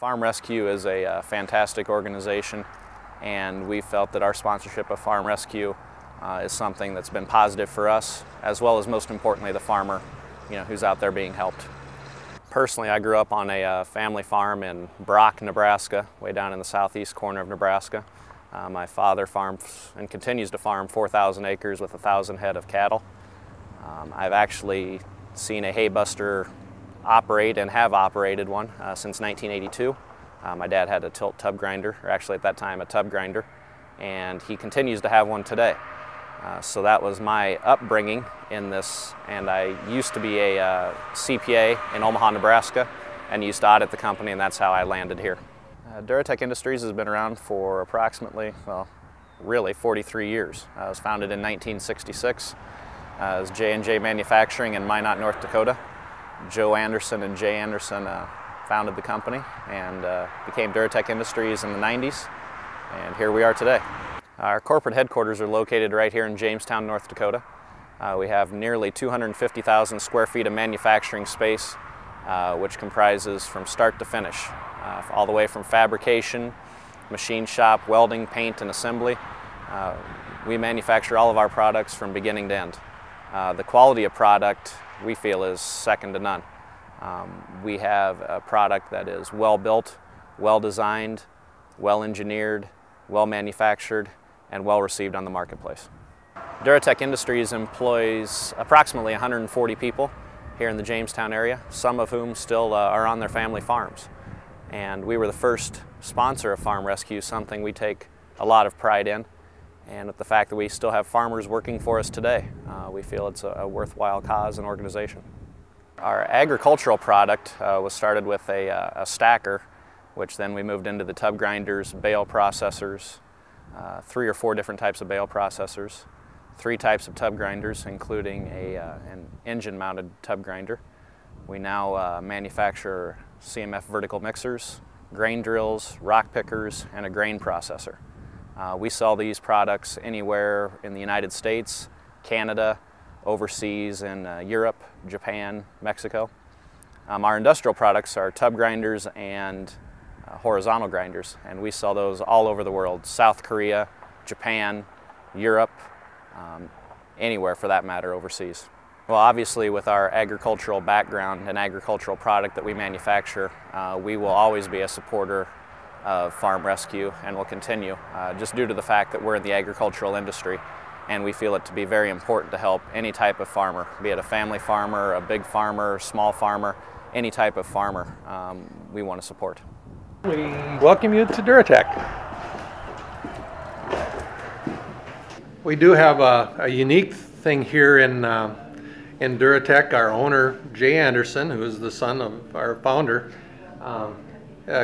Farm Rescue is a fantastic organization, and we felt that our sponsorship of Farm Rescue is something that's been positive for us, as well as most importantly the farmer, who's out there being helped. Personally, I grew up on a family farm in Brock, Nebraska, way down in the southeast corner of Nebraska. My father farms and continues to farm 4,000 acres with 1,000 head of cattle. I've actually seen a Haybuster operate and have operated one since 1982. My dad had a tilt tub grinder, or actually at that time a tub grinder, and he continues to have one today. So that was my upbringing in this, and I used to be a CPA in Omaha, Nebraska, and used to audit the company, and that's how I landed here. Duratech Industries has been around for approximately, well, really 43 years. It was founded in 1966 as J&J Manufacturing in Minot, North Dakota. Joe Anderson and Jay Anderson founded the company and became Duratech Industries in the 90s, and here we are today. Our corporate headquarters are located right here in Jamestown, North Dakota. We have nearly 250,000 square feet of manufacturing space, which comprises from start to finish, all the way from fabrication, machine shop, welding, paint, and assembly. We manufacture all of our products from beginning to end. The quality of product we feel is second to none. We have a product that is well built, well designed, well engineered, well manufactured, and well received on the marketplace. Duratech Industries employs approximately 140 people here in the Jamestown area, some of whom still are on their family farms. And we were the first sponsor of Farm Rescue, something we take a lot of pride in. And with the fact that we still have farmers working for us today, we feel it's a worthwhile cause and organization. Our agricultural product was started with a stacker, which then we moved into the tub grinders, bale processors, 3 or 4 different types of bale processors, 3 types of tub grinders, including an engine-mounted tub grinder. We now manufacture CMF vertical mixers, grain drills, rock pickers, and a grain processor. We sell these products anywhere in the United States, Canada, overseas in Europe, Japan, Mexico. Our industrial products are tub grinders and horizontal grinders, and we sell those all over the world: South Korea, Japan, Europe, anywhere for that matter overseas. Well, obviously with our agricultural background and agricultural product that we manufacture, we will always be a supporter of Farm Rescue and will continue, just due to the fact that we're in the agricultural industry, and we feel it to be very important to help any type of farmer, be it a family farmer, a big farmer, small farmer, any type of farmer we want to support. We welcome you to Duratech. We do have a unique thing here in Duratech. Our owner, Jay Anderson, who is the son of our founder,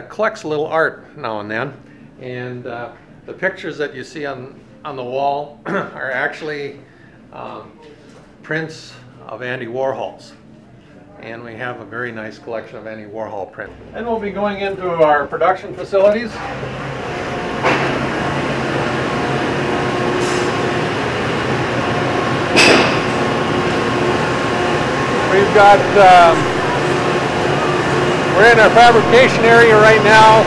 collects a little art now and then. And the pictures that you see on the wall are actually prints of Andy Warhol's. And we have a very nice collection of Andy Warhol prints. And we'll be going into our production facilities. We've got, we're in our fabrication area right now,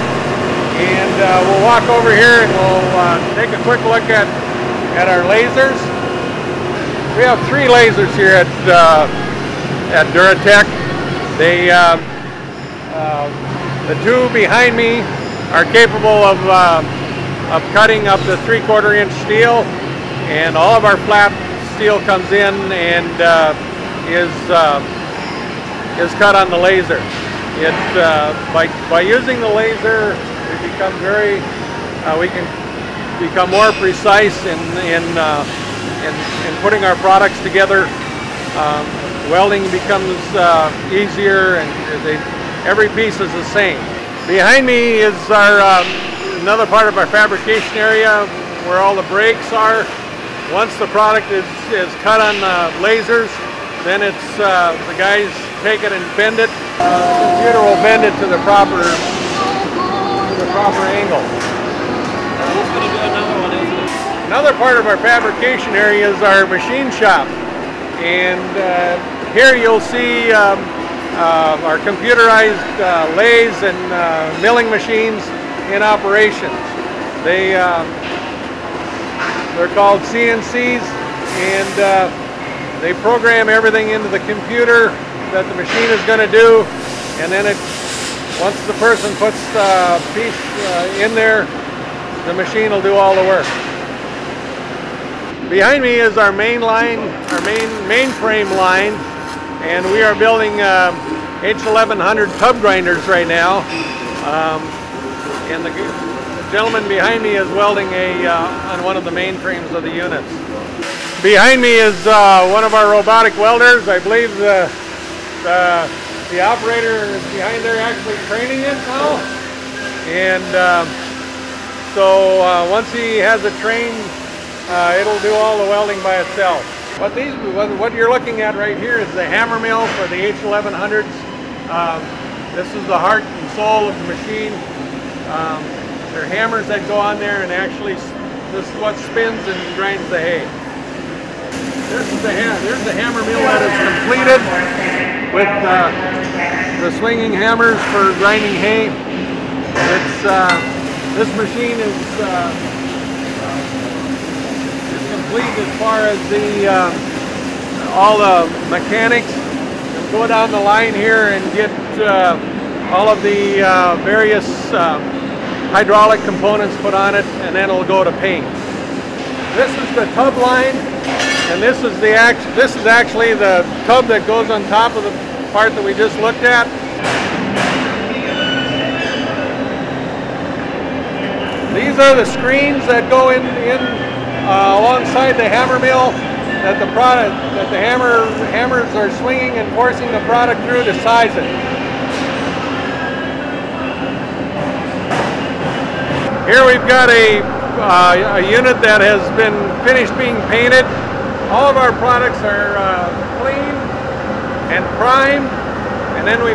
and we'll walk over here and we'll take a quick look at our lasers. We have 3 lasers here at Duratech. They, the 2 behind me are capable of cutting up to 3/4 inch steel, and all of our flat steel comes in and is cut on the laser. It by using the laser, we become we can become more precise in putting our products together. Welding becomes easier, and every piece is the same. Behind me is our another part of our fabrication area where all the brakes are. Once the product is cut on lasers, then it's the guys take it and bend it. The computer will bend it to the proper angle. That's going to do another one, isn't it? Another part of our fabrication area is our machine shop, and here you'll see our computerized lathes and milling machines in operation. They're called CNCs, and they program everything into the computer that the machine is going to do, and then once the person puts the piece in there, the machine will do all the work. Behind me is our main line, our mainframe line, and we are building H1100 tub grinders right now. And the gentleman behind me is welding on one of the mainframes of the units. Behind me is one of our robotic welders. I believe the operator is behind there actually training it now. And so once he has it trained, it'll do all the welding by itself. What you're looking at right here is the hammer mill for the H1100s. This is the heart and soul of the machine. There are hammers that go on there, and actually this is what spins and grinds the hay. There's the hammer mill that is completed with the swinging hammers for grinding hay. This machine is complete as far as all the mechanics. Go down the line here and get all of the various hydraulic components put on it, and then it'll go to paint. This is the tub line, and this is actually the tub that goes on top of the part that we just looked at. These are the screens that go in alongside the hammer mill that the hammers are swinging and forcing the product through to size it. Here we've got a unit that has been finished being painted. All of our products are cleaned and primed, and then we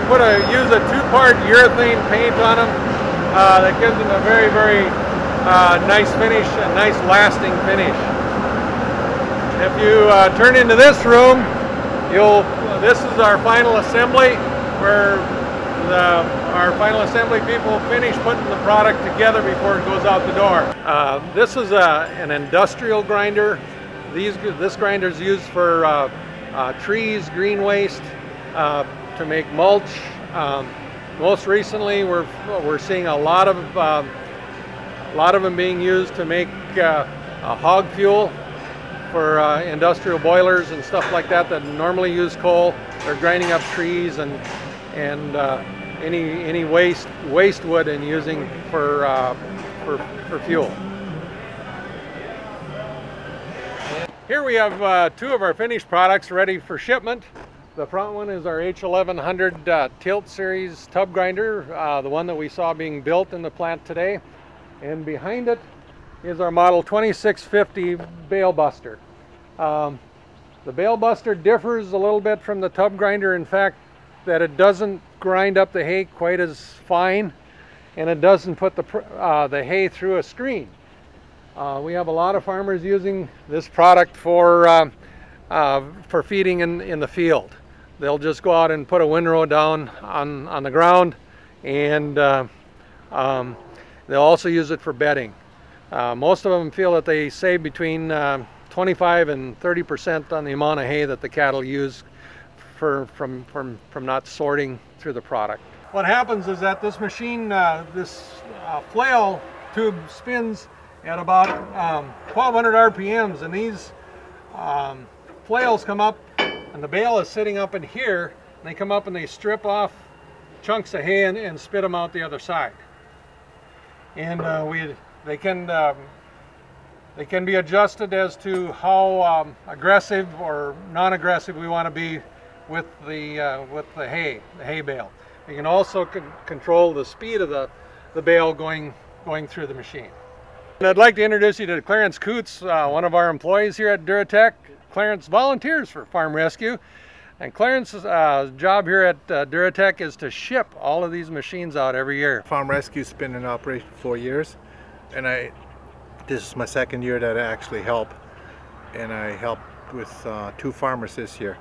use a two-part urethane paint on them that gives them a very, very nice finish, a nice lasting finish. If you turn into this room, this is our final assembly, where our final assembly people finish putting the product together before it goes out the door. This is an industrial grinder. This grinder is used for trees, green waste, to make mulch. Most recently, we're seeing a lot of them being used to make hog fuel for industrial boilers and stuff like that normally use coal. They're grinding up trees and any waste wood and using for fuel. Here we have two of our finished products ready for shipment. The front one is our H1100 Tilt Series tub grinder, the one that we saw being built in the plant today. And behind it is our model 2650 Bale Buster. The Bale Buster differs a little bit from the tub grinder, in fact that it doesn't grind up the hay quite as fine, and it doesn't put the hay through a screen. We have a lot of farmers using this product for feeding in the field. They'll just go out and put a windrow down on the ground, and they'll also use it for bedding. Most of them feel that they save between 25 and 30% on the amount of hay that the cattle use from not sorting through the product. What happens is that this machine, this flail tube spins at about 1200 RPMs, and these flails come up, and the bale is sitting up in here, and they come up and they strip off chunks of hay and spit them out the other side. And they can be adjusted as to how aggressive or non-aggressive we want to be with the hay bale. You can also control the speed of the bale going through the machine. And I'd like to introduce you to Clarence Coots, one of our employees here at Duratech. Clarence volunteers for Farm Rescue, and Clarence's job here at Duratech is to ship all of these machines out every year. Farm Rescue's been in operation for 4 years, and this is my second year that I actually help, and I helped with 2 farmers this year.